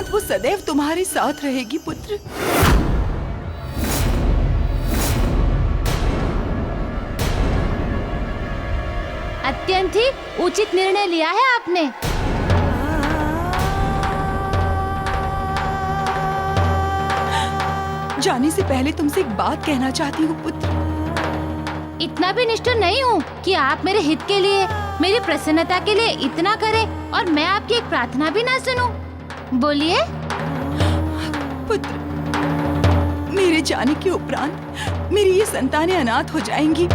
बाद वो सदैव तुम्हारे साथ रहेगी पुत्र। अत्यंत ही उचित निर्णय लिया है आपने। जाने से पहले तुमसे एक बात कहना चाहती हूँ पुत्र। इतना भी निष्ठुर नहीं हूँ कि आप मेरे हित के लिए, मेरी प्रसन्नता के लिए इतना करें और मैं आपकी एक प्रार्थना भी ना सुनूं। बोलिए। पुत्र, मेरे जाने के उपरांत मेरी ये संतानें अनाथ हो जाएंगी।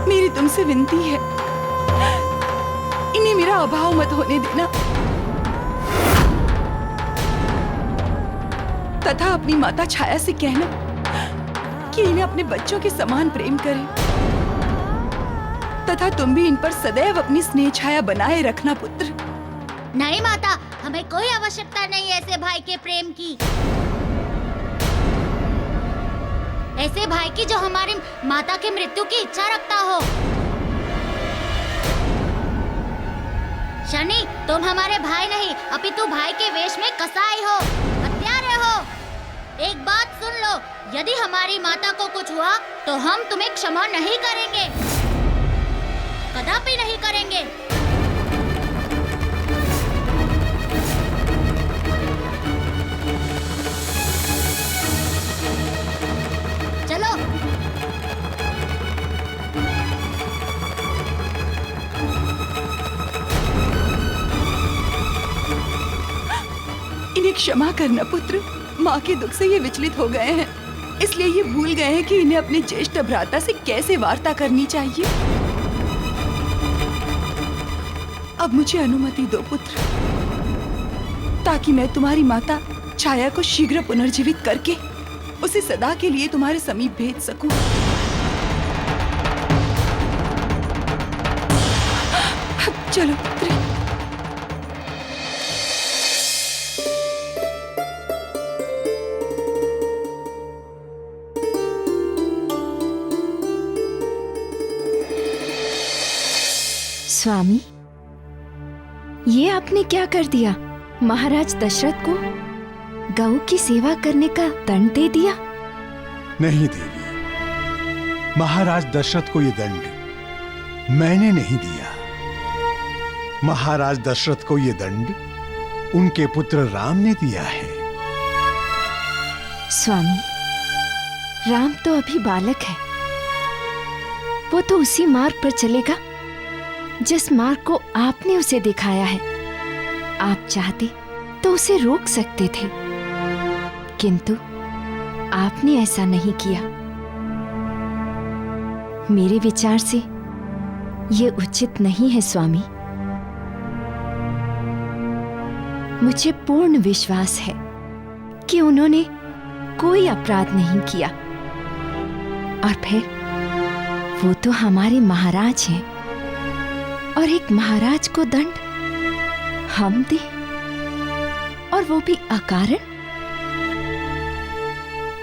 मेरी तुमसे विनती है, इन्हें मेरा अभाव मत होने देना, तथा अपनी माता छाया से कहना कि इन्हें अपने बच्चों के समान प्रेम करें, तथा तुम भी इन पर सदैव अपनी स्नेह छाया बनाए रखना पुत्र। नहीं माता, हमें कोई आवश्यकता नहीं ऐसे भाई के प्रेम की, ऐसे भाई की जो हमारी माता की मृत्यु की इच्छा रखता हो। शनि, तुम हमारे भाई नहीं अपितु भाई के वेश में कसाई हो, हत्यारे हो। एक बात सुन लो, यदि हमारी माता को कुछ हुआ तो हम तुम्हें क्षमा नहीं करेंगे, कदापि नहीं करेंगे। चलो। इन्हें क्षमा करना पुत्र। माँ के दुख से ये विचलित हो गए हैं, इसलिए ये भूल गए हैं कि इन्हें अपने ज्येष्ठ भ्राता से कैसे वार्ता करनी चाहिए। अब मुझे अनुमति दो पुत्र, ताकि मैं तुम्हारी माता छाया को शीघ्र पुनर्जीवित करके उसे सदा के लिए तुम्हारे समीप भेज सकूं। चलो पुत्र। स्वामी, ये आपने क्या कर दिया? महाराज दशरथ को गौ की सेवा करने का दंड दे दिया? नहीं देवी, महाराज दशरथ को ये दंड मैंने नहीं दिया। महाराज दशरथ को ये दंड उनके पुत्र राम ने दिया है। स्वामी, राम तो अभी बालक है, वो तो उसी मार्ग पर चलेगा जिस मार्ग को आपने उसे दिखाया है। आप चाहते तो उसे रोक सकते थे, किंतु आपने ऐसा नहीं किया। मेरे विचार से ये उचित नहीं है स्वामी। मुझे पूर्ण विश्वास है कि उन्होंने कोई अपराध नहीं किया, और फिर वो तो हमारे महाराज हैं, और एक महाराज को दंड हम दे, और वो भी अकारण?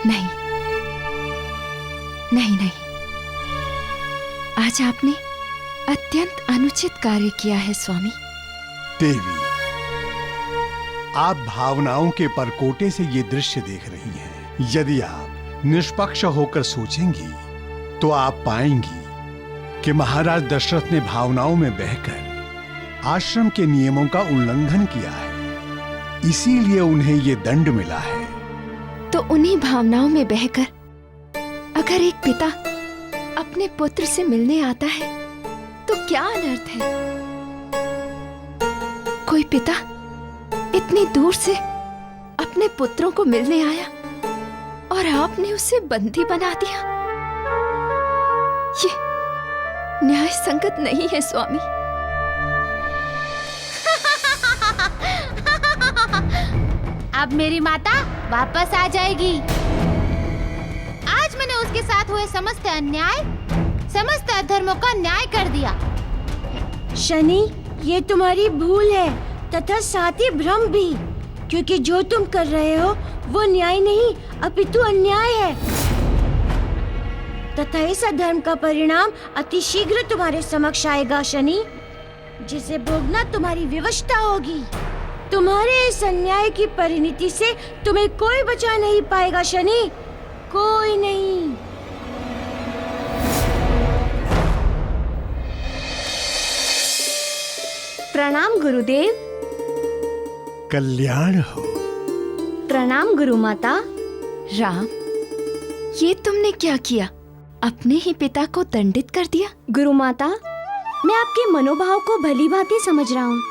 नहीं नहीं नहीं, आज आपने अत्यंत अनुचित कार्य किया है स्वामी। देवी, आप भावनाओं के परकोटे से ये दृश्य देख रही हैं। यदि आप निष्पक्ष होकर सोचेंगी तो आप पाएंगी कि महाराज दशरथ ने भावनाओं में बहकर आश्रम के नियमों का उल्लंघन किया है, इसीलिए उन्हें ये दंड मिला है। तो उन्हीं भावनाओं में बहकर अगर एक पिता अपने पुत्र से मिलने आता है तो क्या अनर्थ है? कोई पिता इतनी दूर से अपने पुत्रों को मिलने आया और आपने उसे बंदी बना दिया। ये न्याय संगत नहीं है स्वामी। अब मेरी माता वापस आ जाएगी। आज मैंने उसके साथ हुए समस्त अन्याय, समस्त अधर्मों का न्याय कर दिया। शनि, ये तुम्हारी भूल है तथा साथ ही भ्रम भी, क्योंकि जो तुम कर रहे हो वो न्याय नहीं अपितु अन्याय है, तथा इस अधर्म का परिणाम अति शीघ्र तुम्हारे समक्ष आएगा शनि, जिसे भोगना तुम्हारी विवशता होगी। तुम्हारे इस अन्याय की परिणति से तुम्हें कोई बचा नहीं पाएगा शनि, कोई नहीं। प्रणाम गुरुदेव। कल्याण हो। प्रणाम गुरु माता। राम, ये तुमने क्या किया? अपने ही पिता को दंडित कर दिया। गुरु माता, मैं आपके मनोभाव को भली भांति समझ रहा हूँ।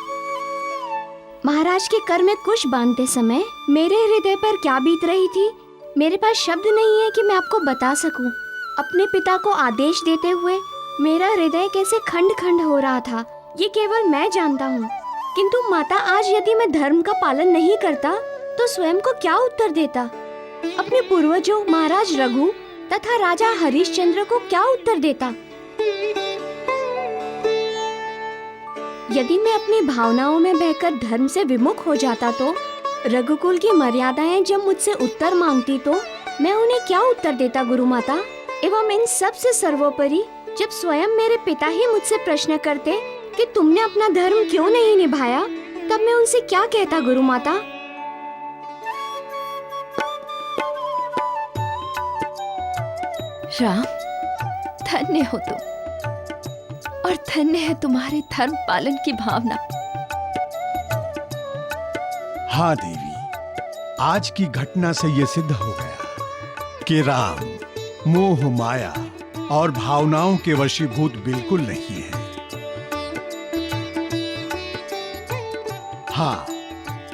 महाराज के कर में कुश बांधते समय मेरे हृदय पर क्या बीत रही थी, मेरे पास शब्द नहीं है कि मैं आपको बता सकूं। अपने पिता को आदेश देते हुए मेरा हृदय कैसे खंड खंड हो रहा था, ये केवल मैं जानता हूँ। किंतु माता, आज यदि मैं धर्म का पालन नहीं करता तो स्वयं को क्या उत्तर देता? अपने पूर्वजों महाराज रघु तथा राजा हरिश्चंद्र को क्या उत्तर देता? यदि मैं अपनी भावनाओं में बहकर धर्म से विमुख हो जाता तो रघुकुल की मर्यादाएं जब मुझसे उत्तर मांगती तो मैं उन्हें क्या उत्तर देता गुरु माता? एवं इन सब से सर्वोपरि जब स्वयं मेरे पिता ही मुझसे प्रश्न करते कि तुमने अपना धर्म क्यों नहीं निभाया, तब मैं उनसे क्या कहता गुरु माता? राम, धन्य हो तुम, और धन्य है तुम्हारे धर्म पालन की भावना। हाँ देवी, आज की घटना से यह सिद्ध हो गया कि राम मोह माया और भावनाओं के वशीभूत बिल्कुल नहीं है। हाँ,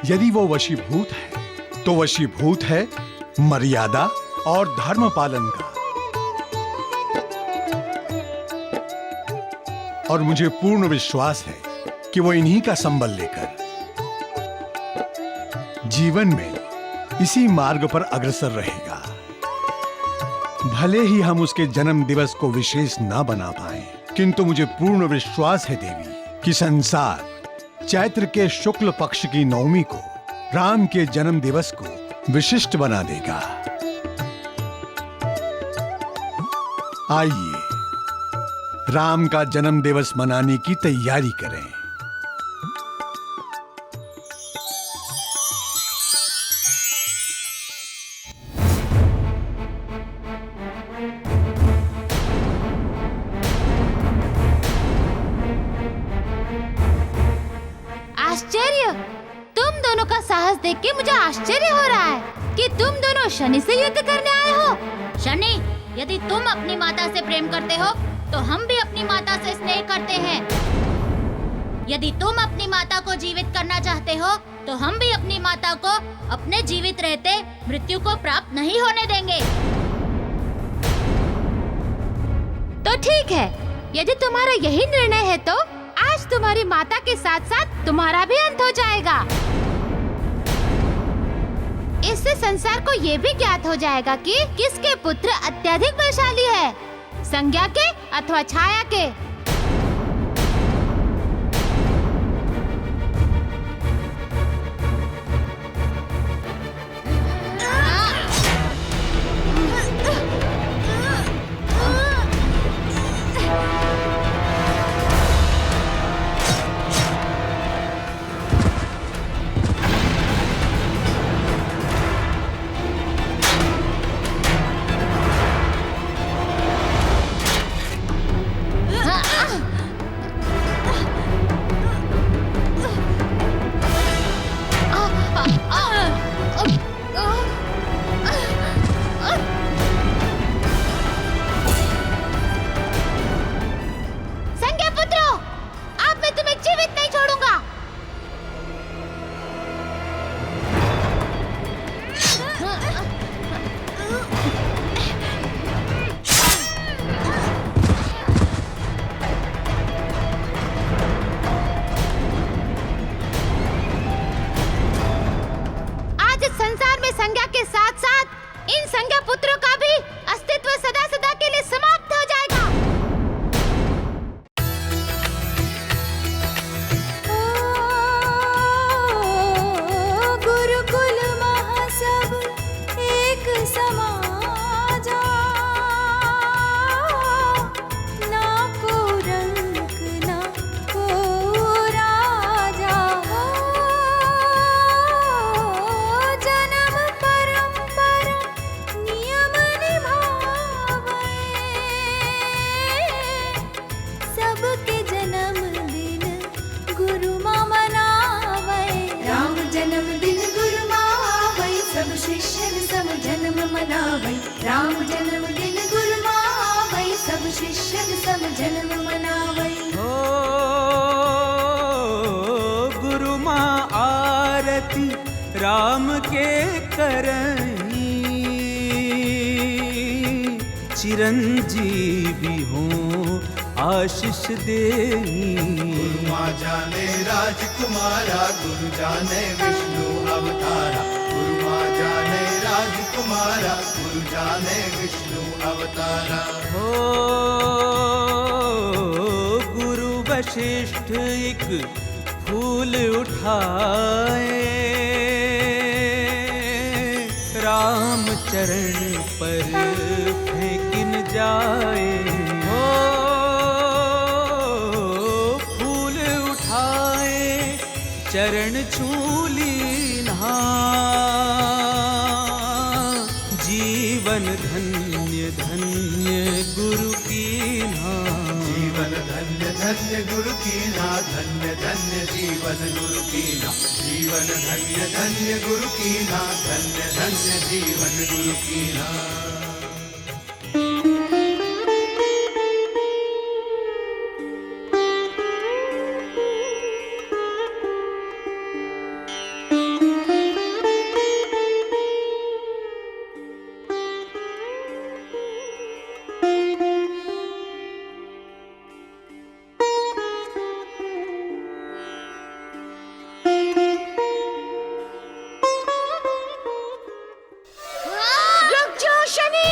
यदि वो वशीभूत है तो वशीभूत है मर्यादा और धर्म पालन का। और मुझे पूर्ण विश्वास है कि वो इन्हीं का संबल लेकर जीवन में इसी मार्ग पर अग्रसर रहेगा। भले ही हम उसके जन्म दिवस को विशेष ना बना पाए, किंतु मुझे पूर्ण विश्वास है देवी कि संसार चैत्र के शुक्ल पक्ष की नवमी को राम के जन्म दिवस को विशिष्ट बना देगा। आइए राम का जन्म दिवस मनाने की तैयारी करें। आश्चर्य! तुम दोनों का साहस देख के मुझे आश्चर्य हो रहा है कि तुम दोनों शनि से युद्ध करने आए हो। शनि, यदि तुम अपनी माता से प्रेम करते हो तो हम भी अपनी माता से स्नेह करते हैं। यदि तुम अपनी माता को जीवित करना चाहते हो तो हम भी अपनी माता को अपने जीवित रहते मृत्यु को प्राप्त नहीं होने देंगे। तो ठीक है, यदि तुम्हारा यही निर्णय है तो आज तुम्हारी माता के साथ साथ तुम्हारा भी अंत हो जाएगा। इससे संसार को ये भी ज्ञात हो जाएगा कि किसके पुत्र अत्यधिक बलशाली है, संज्ञा के अथवा छाया के। हाँ। करई चिरंजीवी हो आशीष दे। माँ जाने राजकुमारा गुरु जाने विष्णु अवतारा। गुरु माँ जाने राजकुमारा गुरु जाने विष्णु अवतारा। हो गुरु वशिष्ठ एक फूल उठाए राम चरण पर फेंकिन जाए। हो फूल उठाए चरण छूली ना जीवन धन्य धन्य गुरु की ना। जीवन धन्य धन्य गुरु की ना। धन्य धन्य जीवन गुरु की ना। जीवन धन्य धन्य गुरु की ना। धन्य धन्य जीवन गुरु की ना। रुक जाओ शनि।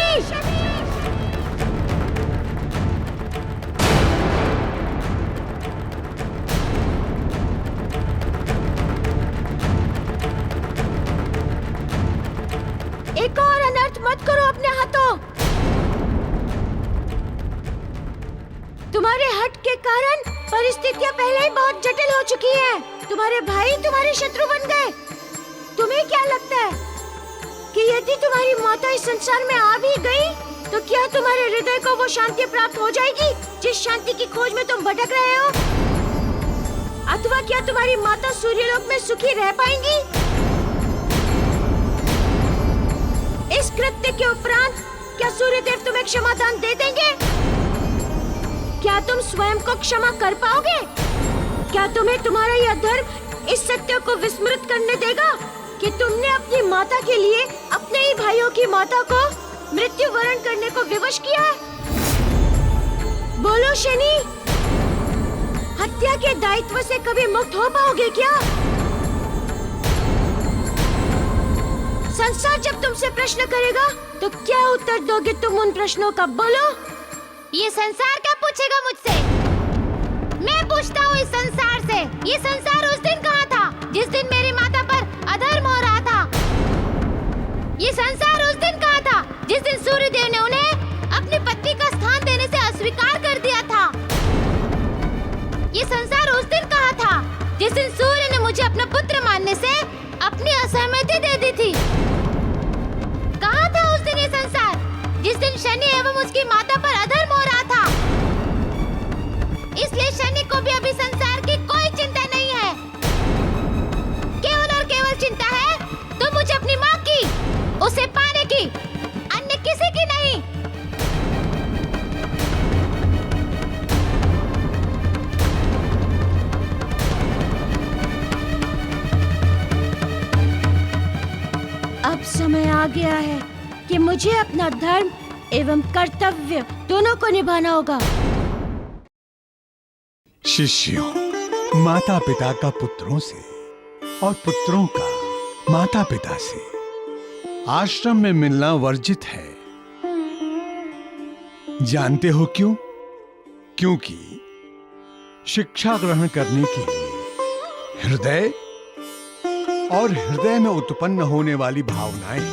एक और अनर्थ मत करो अपने हाथों। तुम्हारे हट के कारण परिस्थितियां पहले ही बहुत जटिल हो चुकी हैं। तुम्हारे भाई तुम्हारे शत्रु बन गए। तुम्हें क्या लगता है कि यदि तुम्हारी माता इस संसार में आ भी गई तो क्या तुम्हारे हृदय को वो शांति प्राप्त हो जाएगी जिस शांति की खोज में तुम भटक रहे हो? अथवा क्या तुम्हारी माता सूर्यलोक में सुखी रह पाएंगी? इस कृत्य के उपरांत क्या सूर्यदेव तुम्हें क्षमादान दे देंगे? क्या तुम स्वयं को क्षमा कर पाओगे? क्या तुम्हें तुम्हारा यह धर्म इस सत्य को विस्मृत करने देगा कि तुमने अपनी माता के लिए अपने ही भाइयों की माता को मृत्यु वरण करने को विवश किया है? बोलो शनि, हत्या के दायित्व से कभी मुक्त हो पाओगे क्या? संसार जब तुमसे प्रश्न करेगा तो क्या उत्तर दोगे तुम उन प्रश्नों का? बोलो। ये संसार क्या पूछेगा मुझसे? मैं पूछता हूँ इस संसार से। ये संसार उस दिन कहाँ था जिस दिन मेरी माता पर अधर्म हो रहा था? ये संसार उस दिन कहाँ था जिस दिन सूर्यदेव ने उन्हें अपनी पत्नी का स्थान देने से अस्वीकार कर दिया था? ये संसार उस दिन कहाँ था जिस दिन सूर्य ने मुझे अपना पुत्र मानने से अपनी असहमति दे दी थी? कहाँ था उस दिन ये संसार जिस दिन शनि एवं उसकी माता पर अधर्म हो रहा था? इसलिए शनि को भी अभी संसार की कोई चिंता नहीं है। केवल और केवल चिंता है तो मुझे अपनी माँ की, उसे पाने की, अन्य किसी की नहीं। अब समय आ गया है कि मुझे अपना धर्म एवं कर्तव्य दोनों को निभाना होगा। शिष्यों, माता पिता का पुत्रों से और पुत्रों का माता पिता से आश्रम में मिलना वर्जित है। जानते हो क्यों? क्योंकि शिक्षा ग्रहण करने के लिए हृदय और हृदय में उत्पन्न होने वाली भावनाएं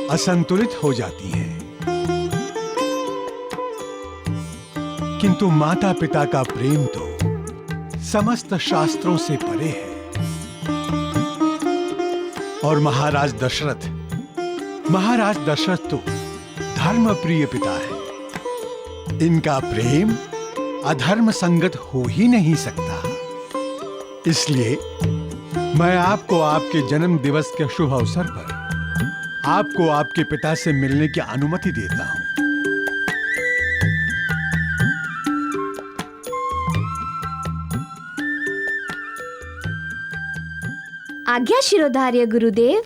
असंतुलित हो जाती हैं। किंतु माता पिता का प्रेम तो समस्त शास्त्रों से परे है। और महाराज दशरथ तो धर्म प्रिय पिता है। इनका प्रेम अधर्म संगत हो ही नहीं सकता। इसलिए मैं आपको आपके जन्म दिवस के शुभ अवसर पर आपको आपके पिता से मिलने की अनुमति देता हूं। आज्ञा शिरोधार्य गुरुदेव।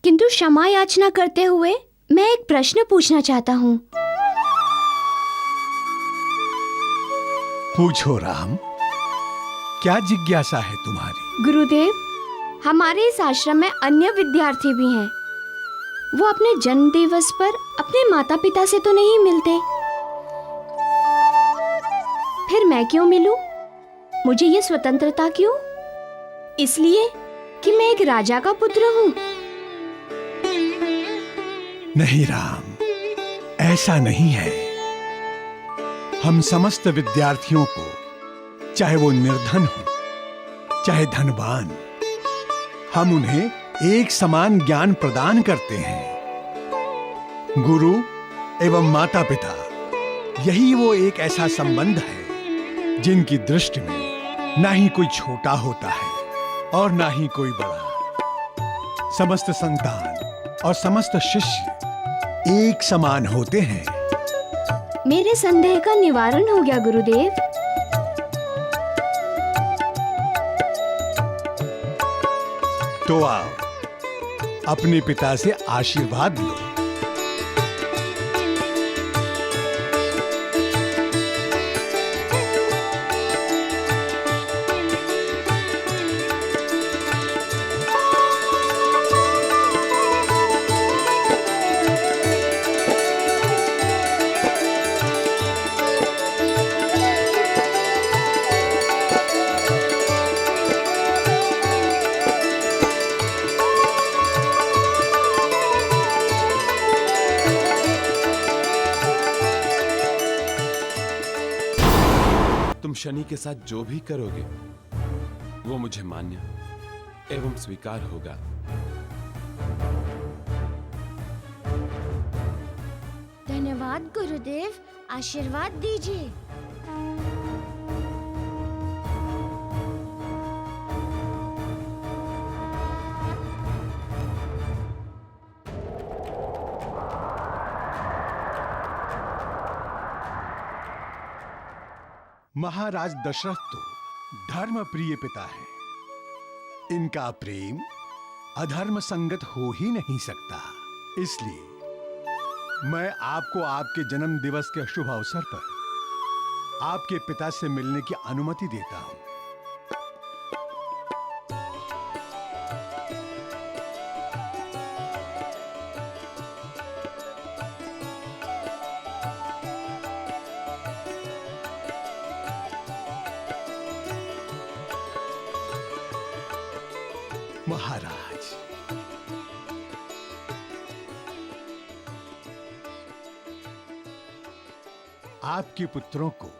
किंतु क्षमा याचना करते हुए मैं एक प्रश्न पूछना चाहता हूँ। पूछो राम, क्या जिज्ञासा है तुम्हारी? गुरुदेव, हमारे इस आश्रम में अन्य विद्यार्थी भी हैं। वो अपने जन्म दिवस पर अपने माता पिता से तो नहीं मिलते, फिर मैं क्यों मिलूं? मुझे ये स्वतंत्रता क्यों? इसलिए कि मैं एक राजा का पुत्र हूँ। नहीं राम, ऐसा नहीं है। हम समस्त विद्यार्थियों को, चाहे वो निर्धन हो चाहे धनवान, हम उन्हें एक समान ज्ञान प्रदान करते हैं। गुरु एवं माता पिता, यही वो एक ऐसा संबंध है जिनकी दृष्टि में ना ही कोई छोटा होता है और ना ही कोई बड़ा। समस्त संतान और समस्त शिष्य एक समान होते हैं। मेरे संदेह का निवारण हो गया गुरुदेव। तो आओ, अपने पिता से आशीर्वाद लो। शनि के साथ जो भी करोगे वो मुझे मान्य एवं स्वीकार होगा। धन्यवाद गुरुदेव, आशीर्वाद दीजिए। महाराज दशरथ तो धर्म प्रिय पिता है। इनका प्रेम अधर्म संगत हो ही नहीं सकता। इसलिए मैं आपको आपके जन्म दिवस के शुभ अवसर पर आपके पिता से मिलने की अनुमति देता हूं। महाराज, आपके पुत्रों को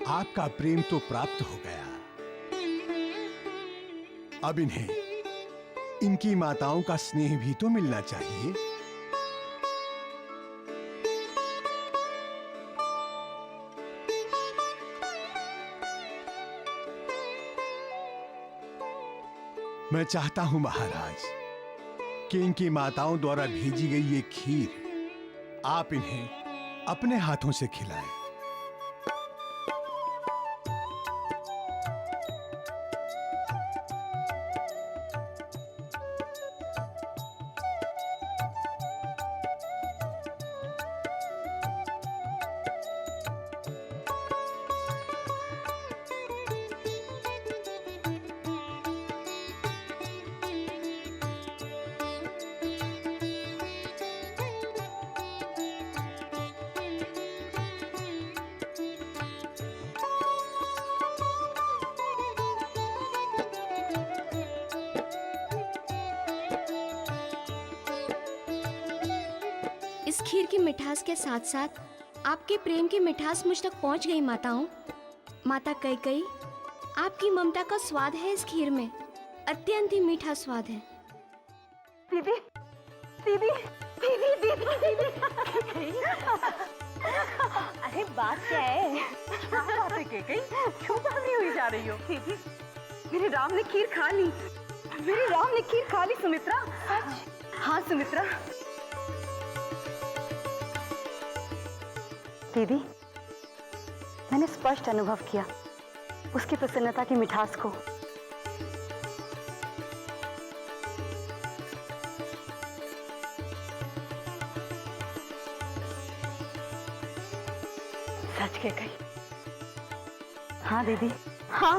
आपका प्रेम तो प्राप्त हो गया, अब इन्हें इनकी माताओं का स्नेह भी तो मिलना चाहिए। मैं चाहता हूं महाराज कि इनकी माताओं द्वारा भेजी गई ये खीर आप इन्हें अपने हाथों से खिलाएं। इस खीर की मिठास के साथ साथ आपके प्रेम की मिठास मुझ तक पहुंच गई माताओं। माता कैकेयी, आपकी ममता का स्वाद है इस खीर में, अत्यंत ही मीठा स्वाद है। दीदी, दीदी, दीदी, दीदी, दीदी। अरे बात क्या है? क्या बात है कैकेयी? क्यों भागी हुई जा रही हो? दीदी, मेरे राम ने खीर खा ली। मेरे राम ने खीर खा ली सुमित्रा। हाँ सुमित्रा। दीदी, मैंने स्पष्ट अनुभव किया उसकी प्रसन्नता की मिठास को। केकई। हाँ दीदी, हाँ।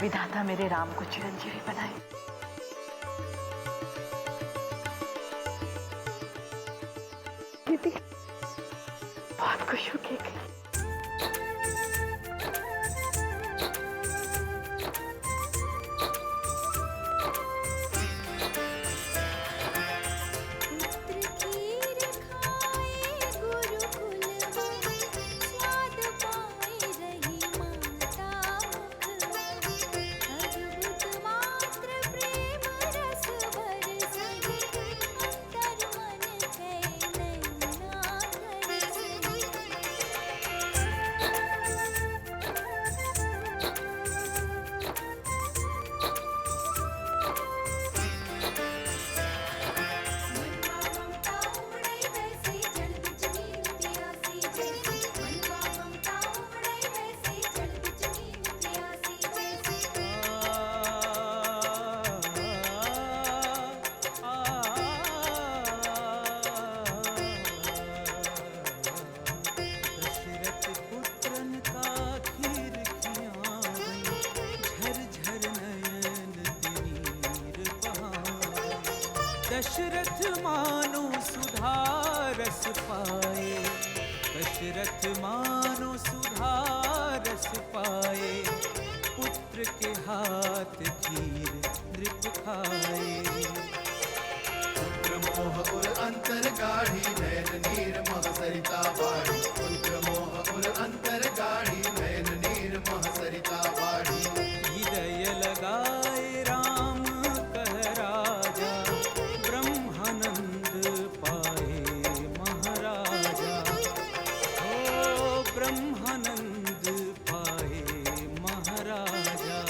विधाता मेरे राम को चिरंजीवी बनाए। दीदी, बहुत खुश हो केकई। दशरथ मानो सुधा रस पाए, दशरथ मानो सुधा रस पाए, पुत्र के हाथ खीर नृप खाए। पुत्र मोह उर अंतर गाढ़ी नयन नीर मह सरिता बाढ़ी, पुत्र मोह उर अंतर गाढ़ी नयन नीर मह सरिता बाढ़ी। हृदय लगाए राम कह राजा, ब्रह्मानंद पाए महाराजा। ओ ब्रह्मानंद पाए महाराजा।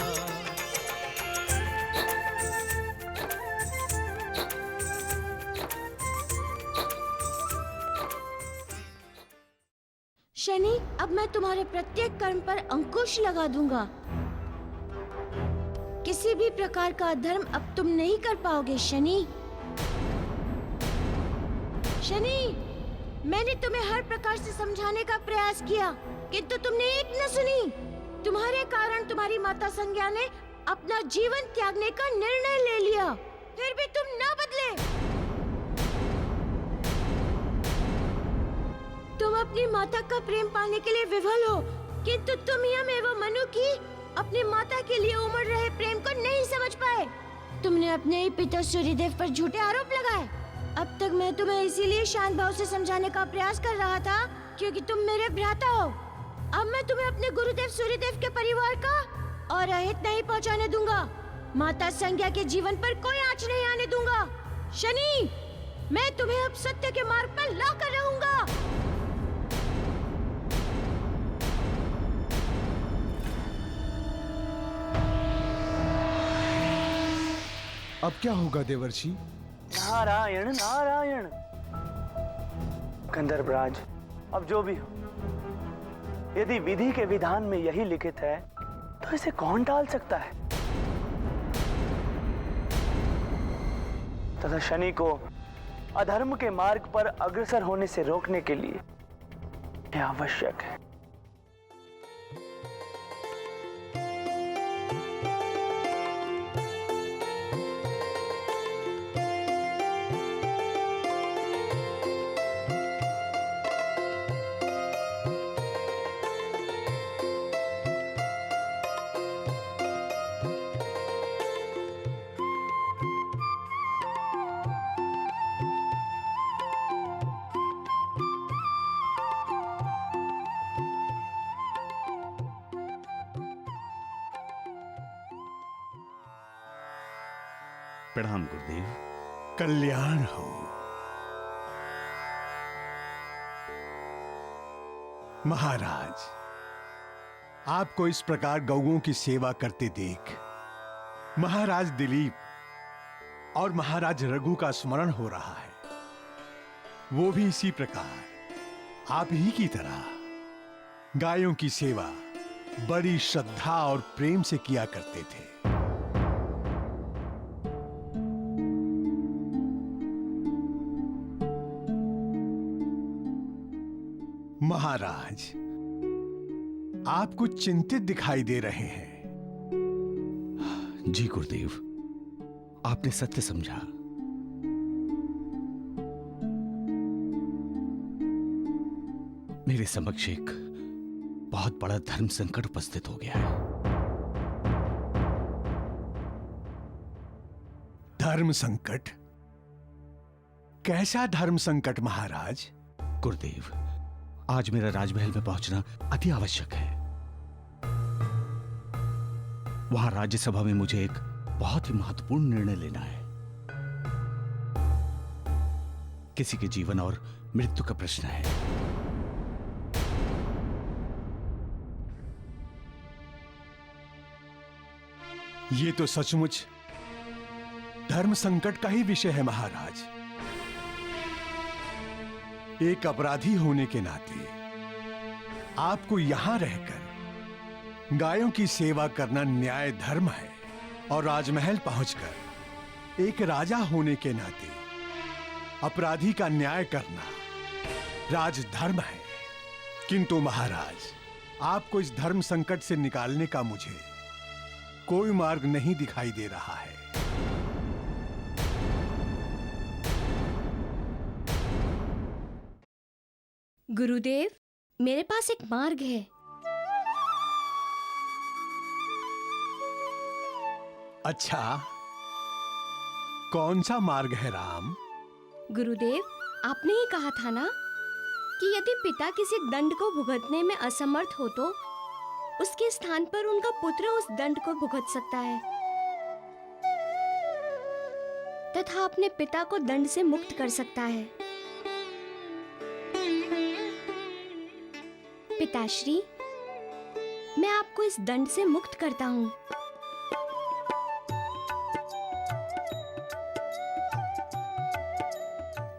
शनि, अब मैं तुम्हारे प्रत्येक कर्म पर अंकुश लगा दूंगा। किसी भी प्रकार का अधर्म अब तुम नहीं कर पाओगे शनि। शनि, मैंने तुम्हें हर प्रकार से समझाने का प्रयास किया, किंतु तुमने एक न सुनी। तुम्हारे कारण तुम्हारी माता संज्ञा ने अपना जीवन त्यागने का निर्णय ले लिया, फिर भी तुम न बदले। तुम अपनी माता का प्रेम पाने के लिए विफल हो, किंतु तुम यम एवं मनु की अपनी माता के लिए उमड़ रहे प्रेम को नहीं समझ पाए। तुमने अपने ही पिता सूर्यदेव पर झूठे आरोप लगाए। अब तक मैं तुम्हें इसीलिए शांत भाव से समझाने का प्रयास कर रहा था क्योंकि तुम मेरे भ्राता हो। अब मैं तुम्हें अपने गुरुदेव सूर्यदेव के परिवार का और अहित नहीं पहुंचाने दूंगा। माता संज्ञा के जीवन पर कोई आंच नहीं आने दूंगा। शनि, मैं तुम्हें अब सत्य के मार्ग पर लाकर रहूंगा। अब क्या होगा देवर्षि? नारायण नारायण। गंधर्वराज, अब जो भी हो, यदि विधि के विधान में यही लिखित है तो इसे कौन टाल सकता है? तथा शनि को अधर्म के मार्ग पर अग्रसर होने से रोकने के लिए यह आवश्यक है। प्रणाम गुरुदेव। कल्याण हो। महाराज, आपको इस प्रकार गौओं की सेवा करते देख महाराज दिलीप और महाराज रघु का स्मरण हो रहा है। वो भी इसी प्रकार आप ही की तरह गायों की सेवा बड़ी श्रद्धा और प्रेम से किया करते थे। महाराज, आप कुछ चिंतित दिखाई दे रहे हैं। जी गुरुदेव, आपने सत्य समझा। मेरे समक्ष एक बहुत बड़ा धर्म संकट उपस्थित हो गया है। धर्म संकट? कैसा धर्म संकट महाराज? गुरुदेव, आज मेरा राजमहल में पहुंचना अति आवश्यक है। वहां राज्यसभा में मुझे एक बहुत ही महत्वपूर्ण निर्णय लेना है। किसी के जीवन और मृत्यु का प्रश्न है। ये तो सचमुच धर्म संकट का ही विषय है महाराज। एक अपराधी होने के नाते आपको यहां रहकर गायों की सेवा करना न्याय धर्म है, और राजमहल पहुंचकर एक राजा होने के नाते अपराधी का न्याय करना राजधर्म है। किंतु महाराज, आपको इस धर्म संकट से निकालने का मुझे कोई मार्ग नहीं दिखाई दे रहा है। गुरुदेव, मेरे पास एक मार्ग है। अच्छा, कौन सा मार्ग है राम? गुरुदेव, आपने ही कहा था ना कि यदि पिता किसी दंड को भुगतने में असमर्थ हो तो उसके स्थान पर उनका पुत्र उस दंड को भुगत सकता है, तथा अपने पिता को दंड से मुक्त कर सकता है। पिताश्री, मैं आपको इस दंड से मुक्त करता हूँ।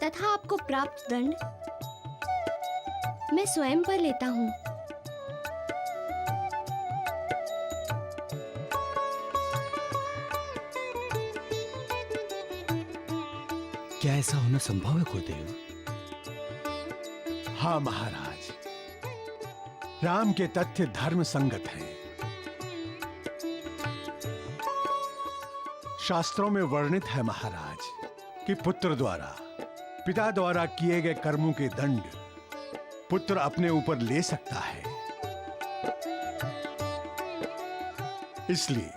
तथा आपको प्राप्त दंड मैं स्वयं पर लेता हूँ। क्या ऐसा होना संभव है गुरुदेव? हाँ महाराज, राम के तथ्य धर्म संगत हैं। शास्त्रों में वर्णित है महाराज कि पुत्र द्वारा पिता द्वारा किए गए कर्मों के दंड पुत्र अपने ऊपर ले सकता है। इसलिए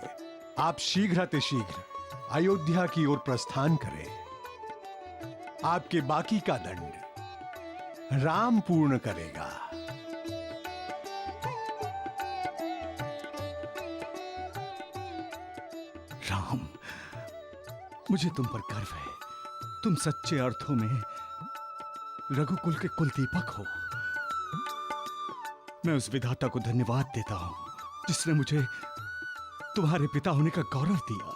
आप शीघ्रातिशीघ्र अयोध्या की ओर प्रस्थान करें। आपके बाकी का दंड राम पूर्ण करेगा। राम, मुझे तुम पर गर्व है। तुम सच्चे अर्थों में रघुकुल के कुलदीपक हो। मैं उस विधाता को धन्यवाद देता हूं जिसने मुझे तुम्हारे पिता होने का गौरव दिया।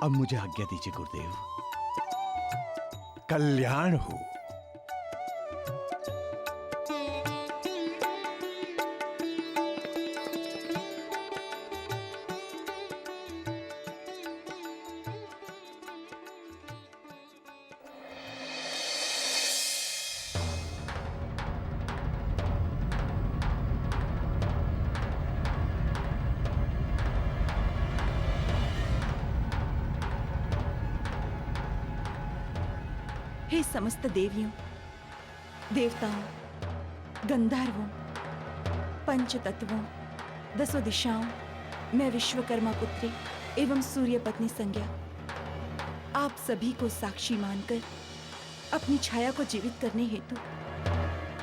अब मुझे आज्ञा दीजिए गुरुदेव। कल्याण हो। हे समस्त देवियों, देवताओं, गंधर्वों, पंच तत्वों, दसों दिशाओं, मैं विश्वकर्मा पुत्री एवं सूर्य पत्नी संज्ञा आप सभी को साक्षी मानकर अपनी छाया को जीवित करने हेतु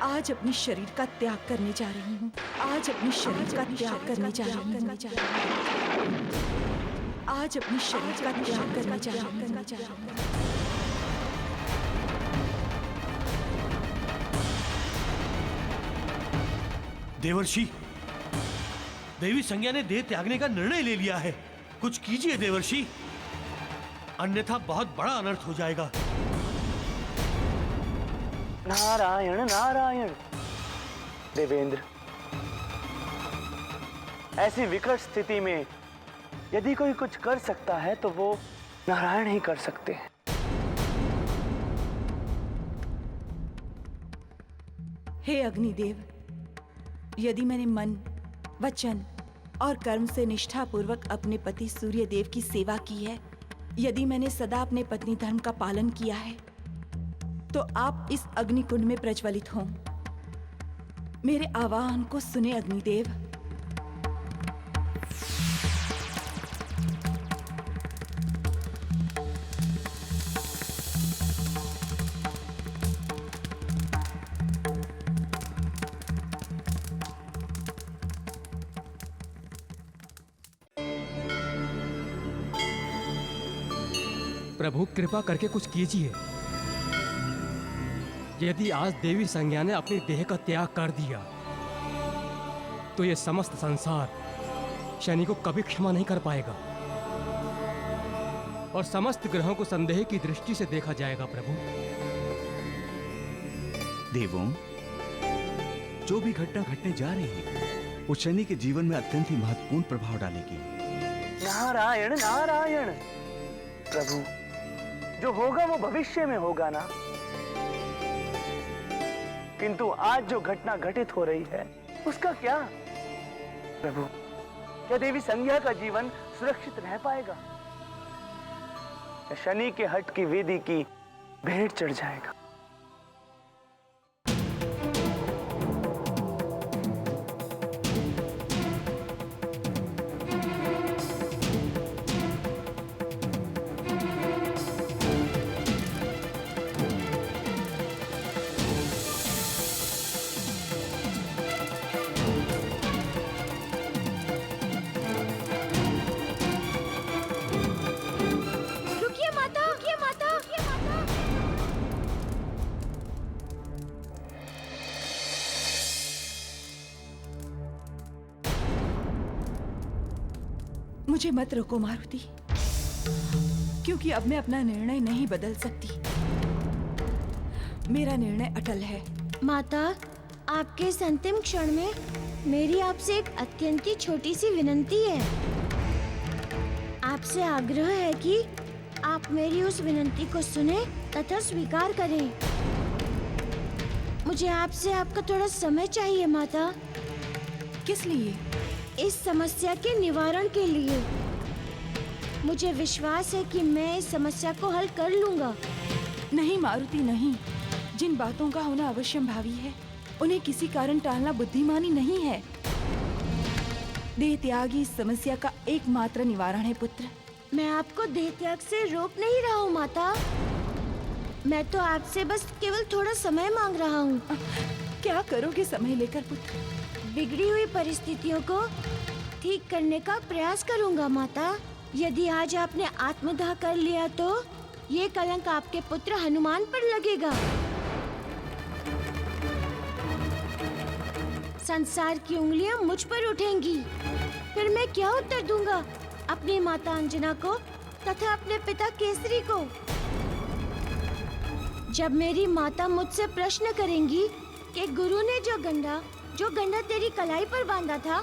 आज अपने शरीर का त्याग करने जा रही हूँ। आज अपने शरीर का त्याग करने जा रही हूँ। आज अपने शरीर का त्याग करने जा रही हूँ। देवर्षि, देवी संज्ञा ने देह त्यागने का निर्णय ले लिया है। कुछ कीजिए देवर्षि, अन्यथा बहुत बड़ा अनर्थ हो जाएगा। नारायण नारायण। देवेंद्र, ऐसी विकट स्थिति में यदि कोई कुछ कर सकता है तो वो नारायण ही कर सकते हैं। हे अग्निदेव, यदि मैंने मन, वचन और कर्म से निष्ठापूर्वक अपने पति सूर्य देव की सेवा की है, यदि मैंने सदा अपने पत्नी धर्म का पालन किया है, तो आप इस अग्निकुंड में प्रज्वलित हों। मेरे आह्वान को सुने अग्निदेव। प्रभु कृपा करके कुछ कीजिए। यदि आज देवी संज्ञा ने अपनी देह का त्याग कर दिया तो ये समस्त संसार शनि को कभी क्षमा नहीं कर पाएगा और समस्त ग्रहों को संदेह की दृष्टि से देखा जाएगा। प्रभु, देवों, जो भी घटना घटने जा रही है वो शनि के जीवन में अत्यंत ही महत्वपूर्ण प्रभाव डालेगी। नारायण नारायण। प्रभु, जो होगा वो भविष्य में होगा ना, किंतु आज जो घटना घटित हो रही है उसका क्या? प्रभु, क्या देवी संज्ञा का जीवन सुरक्षित रह पाएगा? शनि के हट की विधि की भेंट चढ़ जाएगा। मुझे मत रोको मारुति, क्योंकि अब मैं अपना निर्णय नहीं बदल सकती। मेरा निर्णय अटल है। माता, आपके इस अंतिम क्षण में मेरी आपसे एक अत्यंत ही छोटी सी विनती है। आपसे आग्रह है कि आप मेरी उस विनती को सुने तथा स्वीकार करें। मुझे आपसे आपका थोड़ा समय चाहिए माता। किस लिए? इस समस्या के निवारण के लिए। मुझे विश्वास है कि मैं इस समस्या को हल कर लूंगा। नहीं मारुति, नहीं। जिन बातों का होना अवश्यंभावी है उन्हें किसी कारण टालना बुद्धिमानी नहीं है। देह त्याग ही इस समस्या का एकमात्र निवारण है पुत्र। मैं आपको देह त्याग से रोक नहीं रहा हूँ माता। मैं तो आपसे बस केवल थोड़ा समय मांग रहा हूँ। क्या करोगे समय लेकर पुत्र? बिगड़ी हुई परिस्थितियों को ठीक करने का प्रयास करूंगा माता। यदि आज आपने आत्मदाह कर लिया तो ये कलंक आपके पुत्र हनुमान पर लगेगा। संसार की उंगलियां मुझ पर उठेंगी। फिर मैं क्या उत्तर दूंगा अपनी माता अंजना को तथा अपने पिता केसरी को? जब मेरी माता मुझसे प्रश्न करेंगी कि गुरु ने जो गंडा तेरी कलाई पर बांधा था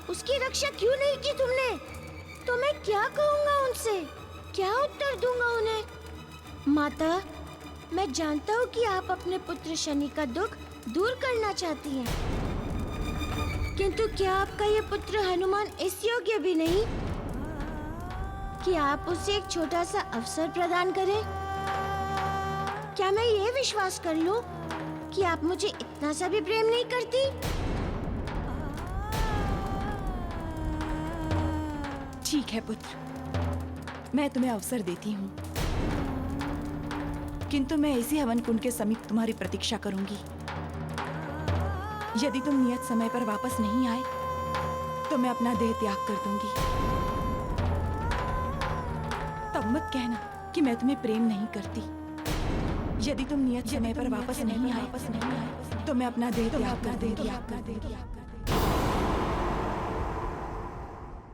उसकी रक्षा क्यों नहीं की तुमने, तो मैं क्या कहूँगा उनसे? क्या उत्तर दूंगा उन्हें? माता, मैं जानता हूँ कि आप अपने पुत्र शनि का दुख दूर करना चाहती हैं, किंतु क्या आपका ये पुत्र हनुमान इस योग्य भी नहीं कि आप उसे एक छोटा सा अवसर प्रदान करें? क्या मैं ये विश्वास कर लूं कि आप मुझे इतना सा भी प्रेम नहीं करती? ठीक है पुत्र, मैं तुम्हें अवसर देती हूँ, किंतु मैं इसी हवन कुंड के समीप तुम्हारी प्रतीक्षा करूंगी। यदि तुम नियत समय पर वापस नहीं आए तो मैं अपना देह त्याग कर दूंगी। तब मत कहना कि मैं तुम्हें प्रेम नहीं करती। यदि तुम नियत समय पर वापस नहीं आए तो मैं अपना देह त्याग कर दूंगी।